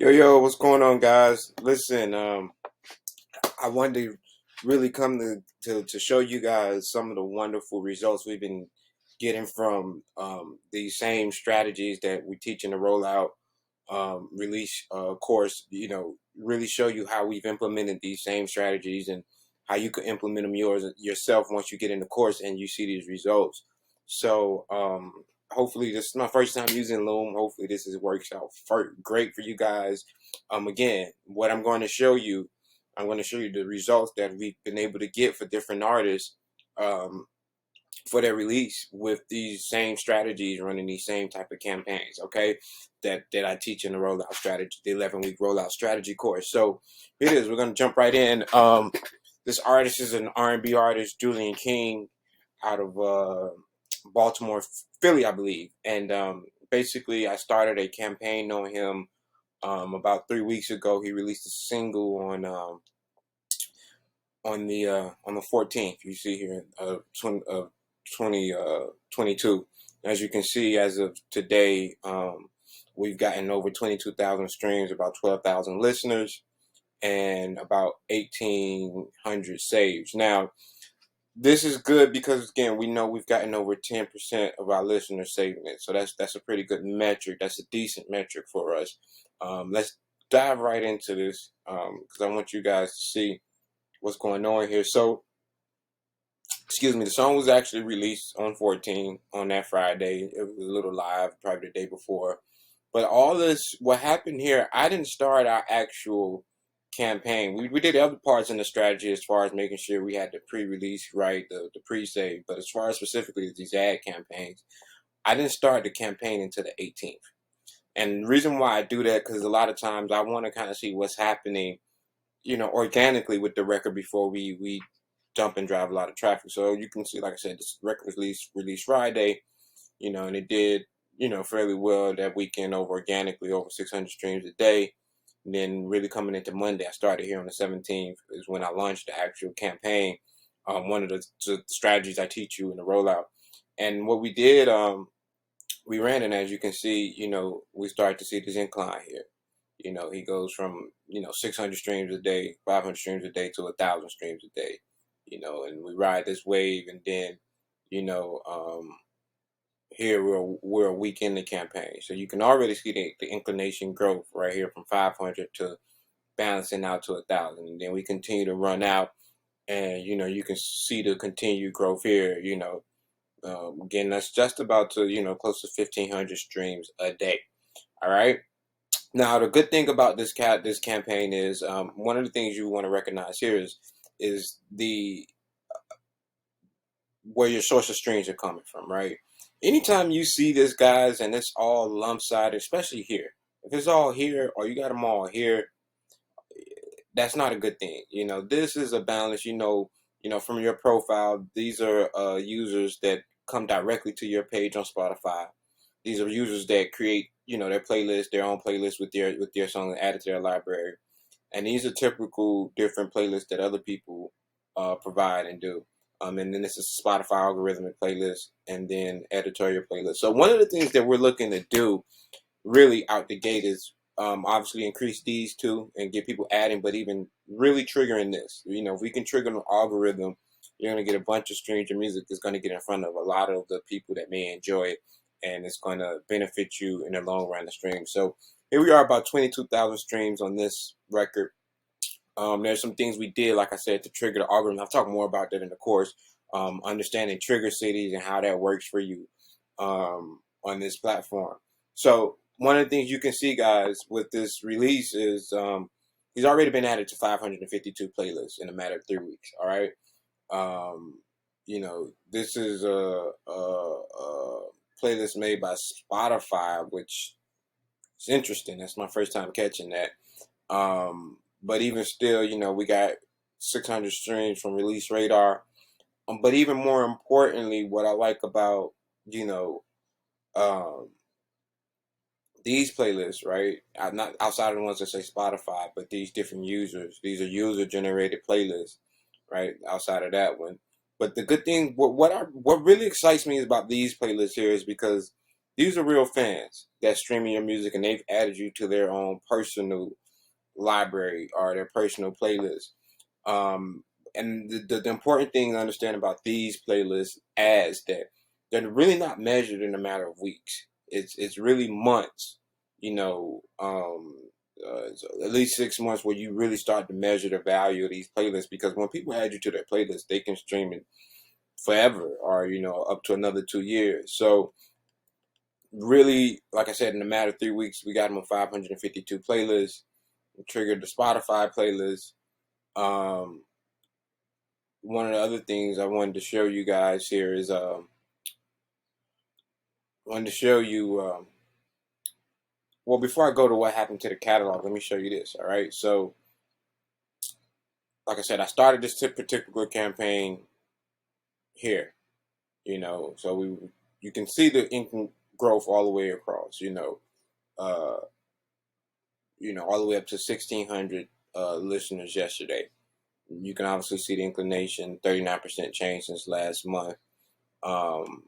Yo, what's going on, guys? Listen, I wanted to really come to show you guys some of the wonderful results we've been getting from these same strategies that we teach in the rollout release course. Really show you how we've implemented these same strategies and how you can implement them yourself once you get in the course and you see these results. So hopefully this is my first time using Loom. Hopefully works out great for you guys. Again, what I'm going to show you the results that we've been able to get for different artists um, for their release with these same strategies, running these same type of campaigns. Okay, that I teach in the rollout strategy, the 11-week rollout strategy course. So here it is. We're going to jump right in. This artist is an R&B artist, Julian King, out of Baltimore, Philly, I believe. And basically, I started a campaign on him about 3 weeks ago. He released a single on the 14th. You see here, 2022. As you can see, as of today, we've gotten over 22,000 streams, about 12,000 listeners, and about 1,800 saves. Now, this is good because again, we know we've gotten over 10% of our listeners saving it, so that's a pretty good metric. That's a decent metric for us. Let's dive right into this because I want you guys to see what's going on here. So, excuse me, the song was actually released on 14 on that Friday. It was a little live, probably the day before. But all this, what happened here, I didn't start our actual campaign. We did other parts in the strategy as far as making sure we had the pre-release right, the pre-save. But as far as specifically these ad campaigns, I didn't start the campaign until the 18th. And the reason why I do that, because a lot of times I want to kind of see what's happening, organically with the record before we dump and drive a lot of traffic. So you can see, like I said, this record was released Friday, and it did, fairly well that weekend organically over 600 streams a day. And then really coming into Monday, I started here on the 17th is when I launched the actual campaign. One of the strategies I teach you in the rollout. And what we did, we ran it, as you can see, we started to see this incline here. He goes from 600 streams a day, 500 streams a day to 1,000 streams a day. And we ride this wave, and then you know here we're a week in the campaign, so you can already see the inclination growth right here from 500 to balancing out to 1,000, and then we continue to run out, and you can see the continued growth here. Again, that's just about to close to 1,500 streams a day. All right. Now, the good thing about this campaign is one of the things you want to recognize here is the where your source of streams are coming from, right? Anytime you see this, guys, and it's all lump side, especially here. If it's all here or you got them all here, that's not a good thing. This is a balance. From your profile, these are users that come directly to your page on Spotify. These are users that create, their playlist, their own playlist with their songs added to their library, and these are typical different playlists that other people provide and do. And then this is Spotify algorithmic playlist, and then editorial playlist. So one of the things that we're looking to do really out the gate is obviously increase these two and get people adding, but even really triggering this. If we can trigger an algorithm, you're going to get a bunch of streams. Your music is going to get in front of a lot of the people that may enjoy it, and it's going to benefit you in the long run to stream. So here we are, about 22,000 streams on this record. There's some things we did, like I said, to trigger the algorithm. I'll talk more about that in the course. Understanding trigger cities and how that works for you on this platform. So one of the things you can see, guys, with this release is he's already been added to 552 playlists in a matter of 3 weeks. All right. This is a playlist made by Spotify, which is interesting. That's my first time catching that. But even still, we got 600 streams from Release Radar. But even more importantly, what I like about, um, these playlists, right? Not outside of the ones that say Spotify, but these different users. These are user-generated playlists, right? Outside of that one. But the good thing, what really excites me about these playlists here is because these are real fans that's streaming your music, and they've added you to their own personal library or their personal playlist. Um, and the important thing to understand about these playlists as that they're really not measured in a matter of weeks. It's really months, you know, at least 6 months where you really start to measure the value of these playlists, because when people add you to their playlist, they can stream it forever or, up to another 2 years. So really, like I said, in a matter of 3 weeks, we got them on 552 playlists. We triggered the Spotify playlist. Um, One of the other things I wanted to show you guys here is wanted to show you well, before I go to what happened to the catalog, let me show you this. All right, so like I said, I started this particular campaign here. So you can see the income growth all the way across. Uh, all the way up to 1,600 listeners yesterday. You can obviously see the inclination, 39% change since last month. Um,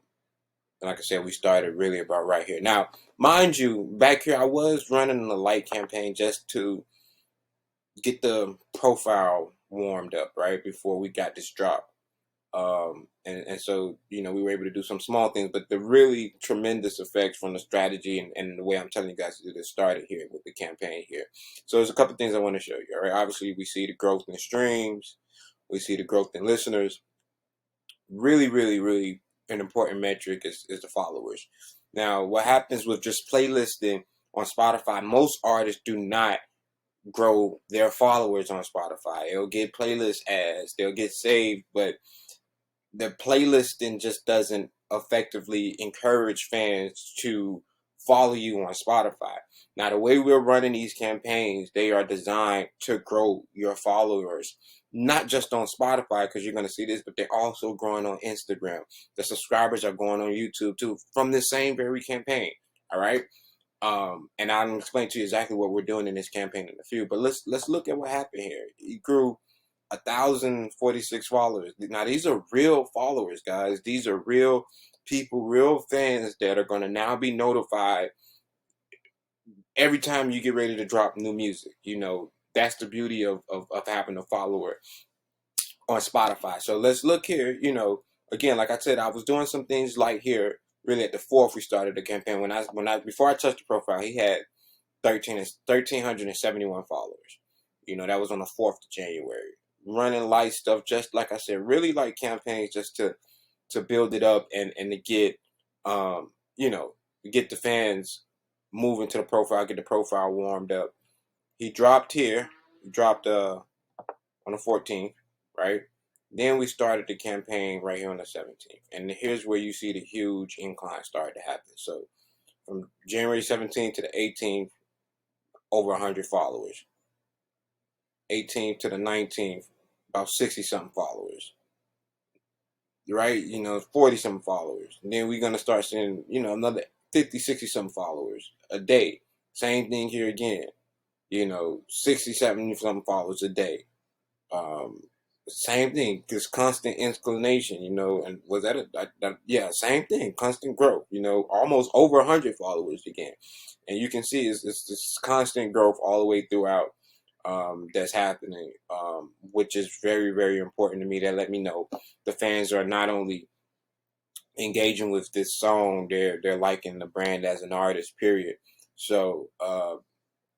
and like I said, we started really about right here. Now, mind you, back here I was running a light campaign just to get the profile warmed up, right, before we got this drop. And so, we were able to do some small things, but the really tremendous effects from the strategy and the way I'm telling you guys to do this started here with the campaign here. So there's a couple things I want to show you. All right, obviously we see the growth in streams, we see the growth in listeners. Really, really, really an important metric is the followers. Now, what happens with just playlisting on Spotify, most artists do not grow their followers on Spotify. They'll get playlist ads, they'll get saved, but the playlisting just doesn't effectively encourage fans to follow you on Spotify. Now, the way we're running these campaigns, they are designed to grow your followers, not just on Spotify, because you're going to see this, but they're also growing on Instagram. The subscribers are going on YouTube too from this same very campaign. All right. And I'll explain to you exactly what we're doing in this campaign in a few. But let's look at what happened here. He grew 1,046 followers. Now these are real followers, guys. These are real people, real fans that are going to now be notified every time you get ready to drop new music. That's the beauty of having a follower on Spotify. So let's look here. Again, like I said, I was doing some things like here. Really, at the fourth, we started the campaign. Before I touched the profile, he had 1,371 followers. That was on the 4th of January. Running light stuff, just like I said, really light campaigns just to build it up and to get get the fans moving to the profile, get the profile warmed up. He dropped here. He dropped on the 14th, right? Then we started the campaign right here on the 17th. And here's where you see the huge incline start to happen. So from January 17th to the 18th, over 100 followers. 18th to the 19th, about 60-something followers. Right? 40-something followers. And then we're going to start seeing, another 50, 60-something followers a day. Same thing here again. 60, 70-something followers a day. Same thing, just constant inclination, and was that yeah, same thing, constant growth, almost over 100 followers again. And you can see it's this constant growth all the way throughout that's happening, which is very, very important to me. That let me know the fans are not only engaging with this song, they're liking the brand as an artist, period. So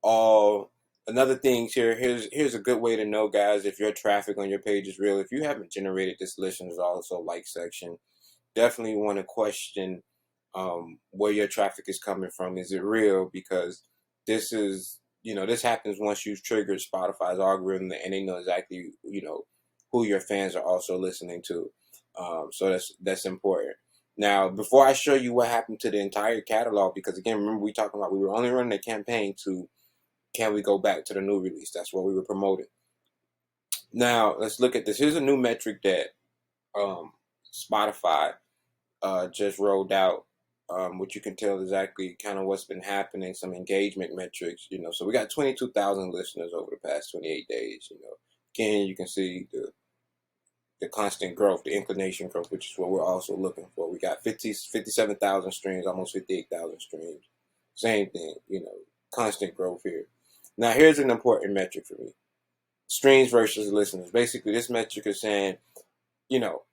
all another thing here's a good way to know, guys, if your traffic on your page is real. If you haven't generated this listeners also like section, definitely want to question where your traffic is coming from. Is it real? Because this is this happens once you've triggered Spotify's algorithm, and they know exactly who your fans are also listening to. So that's important. Now, before I show you what happened to the entire catalog, because again, remember we talking about we were only running a campaign to can we go back to the new release? That's what we were promoting. Now, let's look at this. Here's a new metric that Spotify just rolled out, which you can tell exactly kind of what's been happening, some engagement metrics. So we got 22,000 listeners over the past 28 days. Again, you can see the constant growth, the inclination growth, which is what we're also looking for. We got 57,000 streams, almost 58,000 streams. Same thing, constant growth here. Now, here's an important metric for me. Streams versus listeners. Basically, this metric is saying,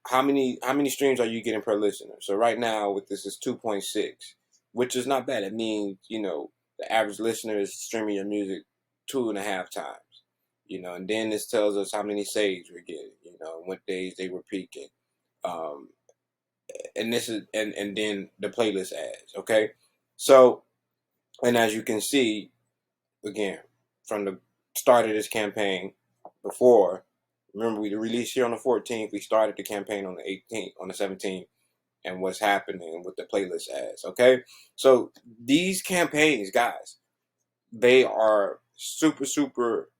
how many streams are you getting per listener? So right now with this is 2.6, which is not bad. It means, the average listener is streaming your music 2.5 times. And then this tells us how many saves we're getting, what days they were peaking. And this is and then the playlist ads, okay? So, and as you can see, again, from the start of this campaign before, remember we released here on the 14th, we started the campaign on the 18th, on the 17th, and what's happening with the playlist ads, okay? So these campaigns, guys, they are super, super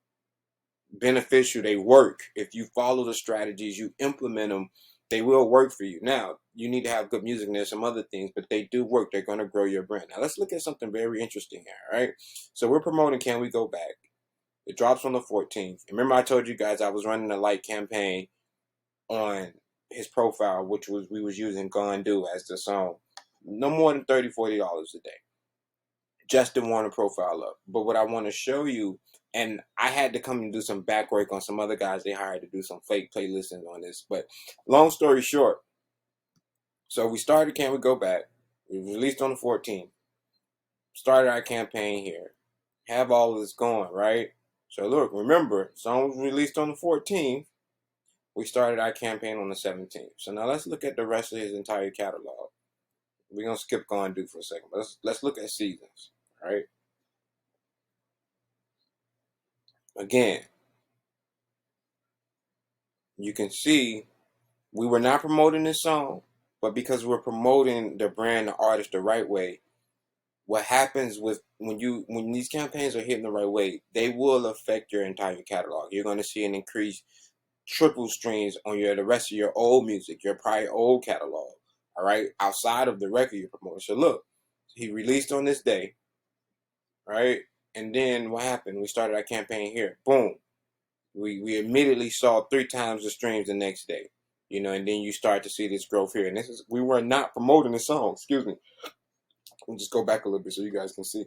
beneficial. They work. If you follow the strategies, you implement them, they will work for you. Now, you need to have good music and there's some other things, but they do work. They're going to grow your brand. Now, let's look at something very interesting here, all right? So we're promoting Can We Go Back? It drops on the 14th. Remember I told you guys I was running a light campaign on his profile, which was we was using Gone Do as the song. No more than $30-$40 a day. Just to warm the profile up. But what I want to show you, and I had to come and do some back work on some other guys they hired to do some fake playlisting on this. But long story short, so we started Can We Go Back? We released on the 14th. Started our campaign here. Have all of this going, right? So look, remember, song was released on the 14th. We started our campaign on the 17th. So now let's look at the rest of his entire catalog. We're gonna skip Gone Do for a second, but let's look at Seasons, right? Again, you can see we were not promoting this song, but because we're promoting the brand, the artist the right way, what happens with when these campaigns are hitting the right way, they will affect your entire catalog. You're gonna see an increase triple streams on the rest of your old music, your prior old catalog. All right, outside of the record you're promoting. So look, he released on this day, right? And then what happened? We started our campaign here. Boom. We immediately saw 3 times the streams the next day. And then you start to see this growth here. And this is we were not promoting the song. Excuse me. Let me just go back a little bit so you guys can see.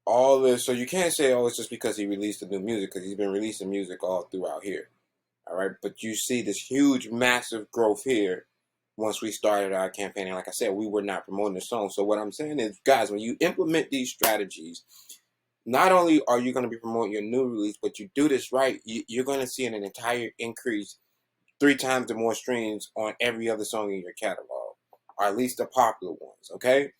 All this, so you can't say, oh, it's just because he released the new music, because he's been releasing music all throughout here. All right, but you see this huge, massive growth here once we started our campaign. And like I said, we were not promoting the song. So what I'm saying is, guys, when you implement these strategies, not only are you going to be promoting your new release, but you do this right, you're going to see an entire increase, 3 times the more streams on every other song in your catalog, or at least the popular ones, okay?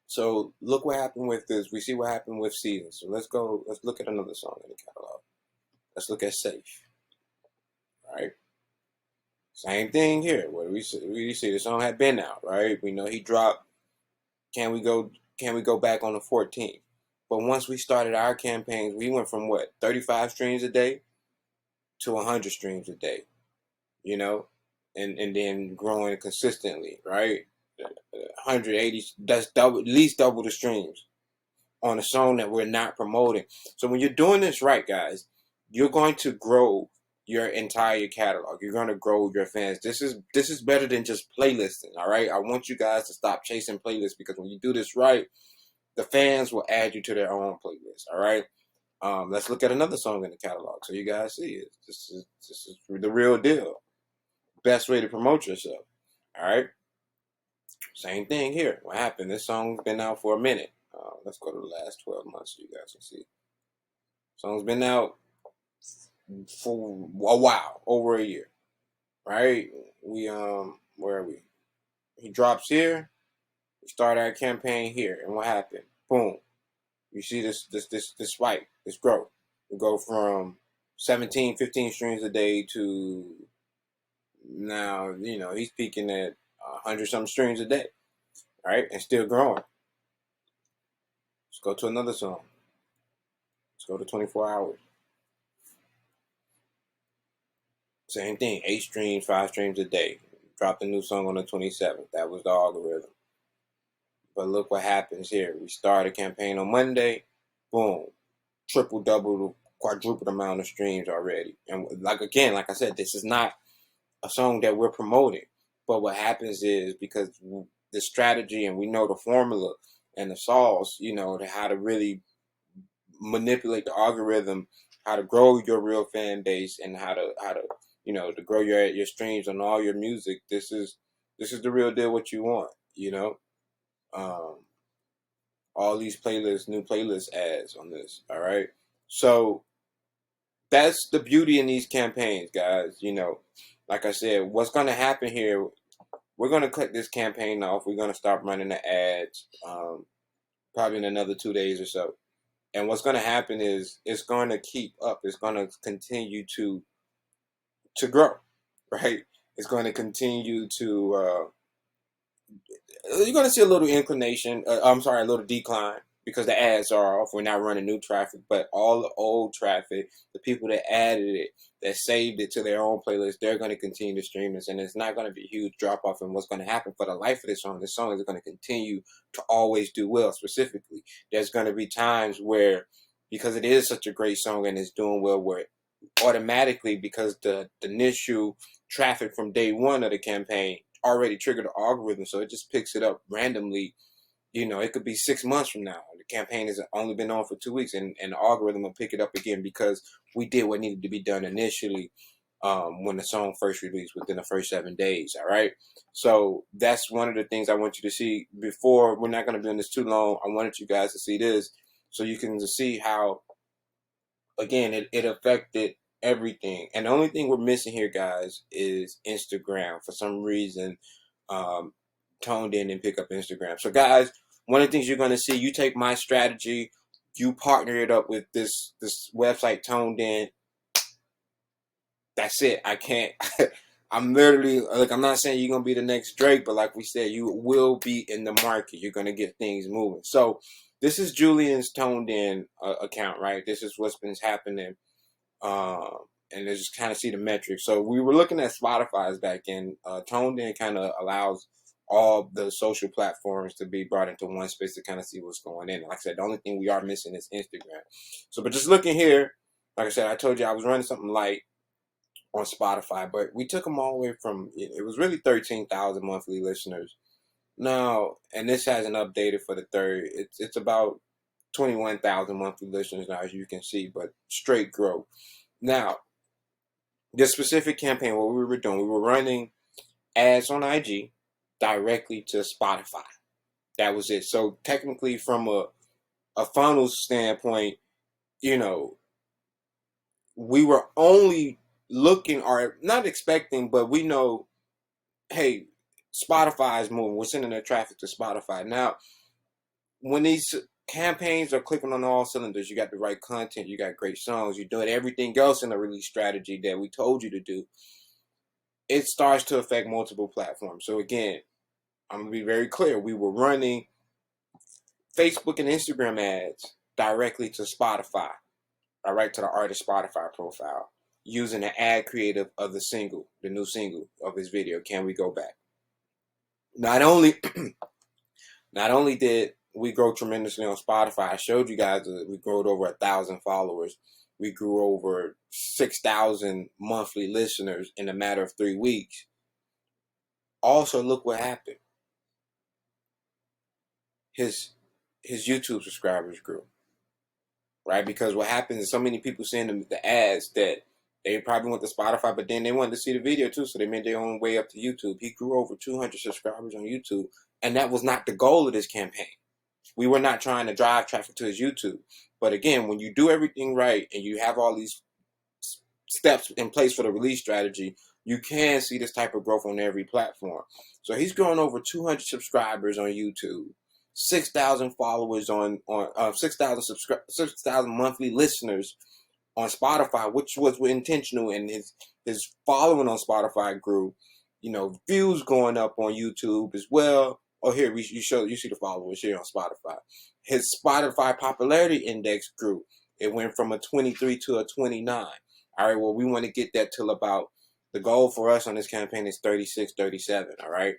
So look what happened with this. We see what happened with Seasons. So let's look at another song in the catalog. Let's look at Safe. Right? Same thing here. What do we see? We see the song had been out, right? We know he dropped Can We Go Back on the 14th. But once we started our campaigns, we went from 35 streams a day to 100 streams a day, and then growing consistently, right? 180, that's double, at least double the streams on a song that we're not promoting. So when you're doing this right, guys, you're going to grow your entire catalog. You're going to grow your fans. This is better than just playlisting, all right? I want you guys to stop chasing playlists, because when you do this right, the fans will add you to their own playlist, all right? Let's look at another song in the catalog so you guys see it. This is the real deal. Best way to promote yourself, all right? Same thing here. What happened? This song's been out for a minute. Let's go to the last 12 months so you guys can see. Song's been out for a while, over a year, right? We where are we? He drops here. We start our campaign here, and what happened? Boom! You see this spike, this growth. We go from 17, 15 streams a day to now. He's peaking at 100 something streams a day, right? And still growing. Let's go to another song. Let's go to 24 hours. Same thing, 8 streams, 5 streams a day. Dropped a new song on the 27th. That was the algorithm. But look what happens here. We start a campaign on Monday. Boom. Triple, double quadrupled amount of streams already. And like I said, this is not a song that we're promoting. But what happens is, because the strategy and we know the formula and the sauce, to how to really manipulate the algorithm, how to grow your real fan base, and how to to grow your streams on all your music. This is the real deal. What you want, um, all these playlists, new playlist ads on this. All right, so that's the beauty in these campaigns, guys. Like I said, what's going to happen here? We're going to cut this campaign off. We're going to stop running the ads, probably in another 2 days or so. And what's going to happen is it's going to keep up. It's going to continue to grow, right? It's going to continue to. You're going to see a little inclination. A little decline, because the ads are off. We're not running new traffic, but all the old traffic, the people that added it, that saved it to their own playlist, they're going to continue to stream this, and it's not going to be a huge drop off in what's going to happen for the life of this song. This song is going to continue to always do well. Specifically, there's going to be times where, because it is such a great song and it's doing well, where automatically, because the initial traffic from day one of the campaign already triggered the algorithm, so it just picks it up randomly. It could be 6 months from now. The campaign has only been on for 2 weeks, and the algorithm will pick it up again because we did what needed to be done initially, when the song first released, within the first 7 days. All right. So that's one of the things I want you to see. Before, we're not going to be in this too long, I wanted you guys to see this so you can see how, again, it affected everything. And the only thing we're missing here, guys, is Instagram. For some reason, Toned in and pick up Instagram. So, guys, one of the things you're going to see, you take my strategy, you partner it up with this website, Toned In. That's it. I can't. I'm literally, like, I'm not saying you're going to be the next Drake, but like we said, you will be in the market. You're going to get things moving. So this is Julian's Toned In account, right? This is what's been happening. And just kind of see the metrics. So we were looking at Spotify's back end. Toned In kind of allows all the social platforms to be brought into one space to kind of see what's going in. Like I said, the only thing we are missing is Instagram. So, but just looking here, like I said, I told you I was running something light on Spotify, but we took them all the way from, it was really 13,000 monthly listeners. Now, and this hasn't updated for the third, it's about 21,000 monthly listeners now, as you can see, but straight growth. Now, this specific campaign, what we were doing, we were running ads on IG directly to Spotify. That was it. So technically, from a funnel standpoint, we were only looking, or not expecting, but we know, hey, Spotify is moving. We're sending their traffic to Spotify. Now, when these campaigns are clicking on all cylinders, you got the right content, you got great songs, you're doing everything else in the release strategy that we told you to do, it starts to affect multiple platforms. So again, I'm going to be very clear. We were running Facebook and Instagram ads directly to Spotify, all right, to the artist Spotify profile, using the ad creative of the new single of his video, Can We Go Back? Not only did we grow tremendously on Spotify, I showed you guys that we grew over 1,000 followers. We grew over 6,000 monthly listeners in a matter of 3 weeks. Also, look what happened. His YouTube subscribers grew, right? Because what happens is so many people seeing the ads that they probably went to Spotify, but then they wanted to see the video too, so they made their own way up to YouTube. He grew over 200 subscribers on YouTube, and that was not the goal of this campaign. We were not trying to drive traffic to his YouTube. But again, when you do everything right and you have all these steps in place for the release strategy, you can see this type of growth on every platform. So he's growing over 200 subscribers on YouTube, 6,000 followers on 6,000 monthly listeners on Spotify, which was intentional, and his following on Spotify grew. Views going up on YouTube as well. Oh, here you see the followers here on Spotify. His Spotify popularity index grew. It went from a 23 to a 29. All right, well, we want to get that till about, the goal for us on this campaign is 36, 37. All right.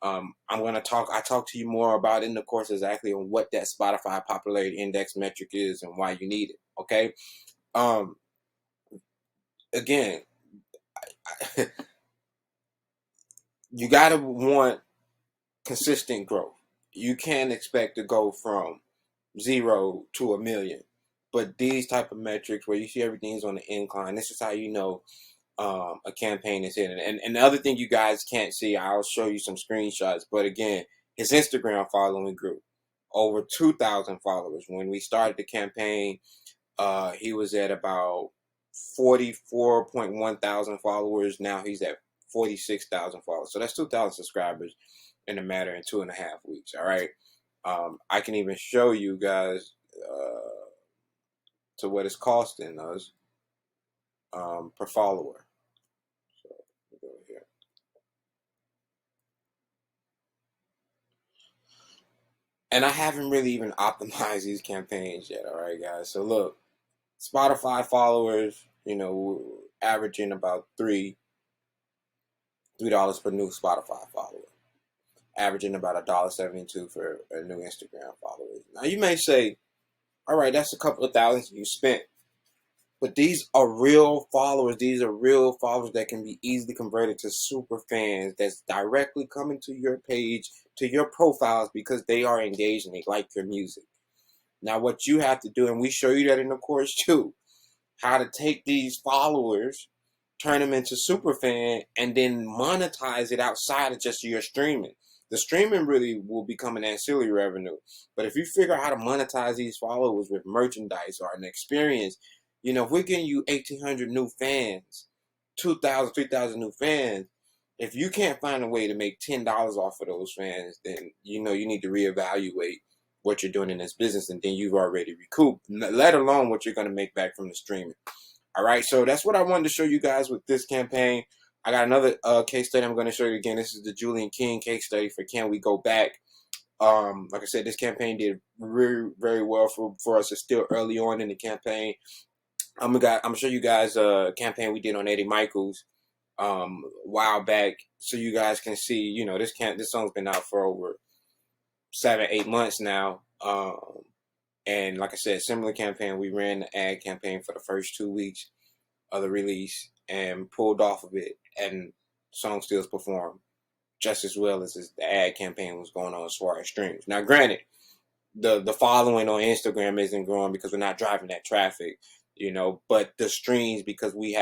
I talk to you more about in the course exactly on what that Spotify popularity index metric is and why you need it. Okay. Um, again, you gotta want consistent growth. You can't expect to go from 0 to 1 million. But these type of metrics where you see everything's on the incline, this is how you know a campaign is hitting. And the other thing you guys can't see, I'll show you some screenshots. But again, his Instagram following grew over 2,000 followers. When we started the campaign, he was at about 44.1 thousand followers. Now he's at 46,000 followers. So that's 2,000 subscribers in a matter of 2.5 weeks. All right. I can even show you guys to what it's costing us per follower. So we'll go here. And I haven't really even optimized these campaigns yet. All right, guys. So look, Spotify followers, averaging about $3 per new Spotify follower, averaging about $1.72 for a new Instagram follower. Now you may say, all right, that's a couple of thousands you spent. But these are real followers. These are real followers that can be easily converted to super fans that's directly coming to your page, to your profiles, because they are engaged and they like your music. Now, what you have to do, and we show you that in the course too, how to take these followers, turn them into super fan, and then monetize it outside of just your streaming. The streaming really will become an ancillary revenue. But if you figure out how to monetize these followers with merchandise or an experience, if we're getting you 1,800 new fans, 2,000, 3,000 new fans, if you can't find a way to make $10 off of those fans, then you need to reevaluate what you're doing in this business, and then you've already recouped, let alone what you're going to make back from the streaming. All right, so that's what I wanted to show you guys with this campaign. I got another case study I'm going to show you again. This is the Julian King case study for Can We Go Back. Like I said, this campaign did very, very well for us. It's still early on in the campaign. I'm gonna show you guys a campaign we did on Eddie Michaels a while back, so you guys can see. This song's been out for over 7-8 months now. And like I said, similar campaign. We ran the ad campaign for the first 2 weeks of the release and pulled off of it, and the song still performed just as well as the ad campaign was going on as far as streams. Now, granted, the following on Instagram isn't growing because we're not driving that traffic, but the streams, because we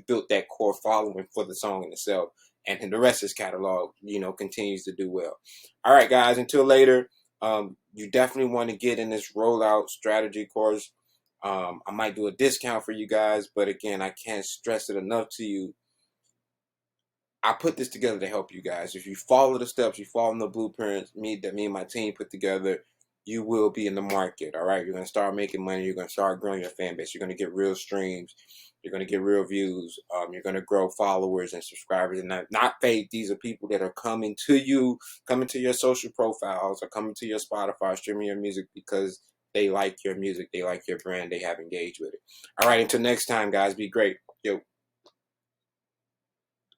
built that core following for the song in itself, and the rest of his catalog, continues to do well. All right, guys, until later, you definitely want to get in this rollout strategy course. I might do a discount for you guys, but again, I can't stress it enough to you. I put this together to help you guys. If you follow the steps, you follow the blueprints that me and my team put together, you will be in the market. All right, you're gonna start making money. You're gonna start growing your fan base. You're gonna get real streams. You're gonna get real views. You're gonna grow followers and subscribers, and not fake. These are people that are coming to you, coming to your social profiles, or coming to your Spotify, streaming your music because they like your music, they like your brand, they have engaged with it. All right, until next time, guys, be great. Yo.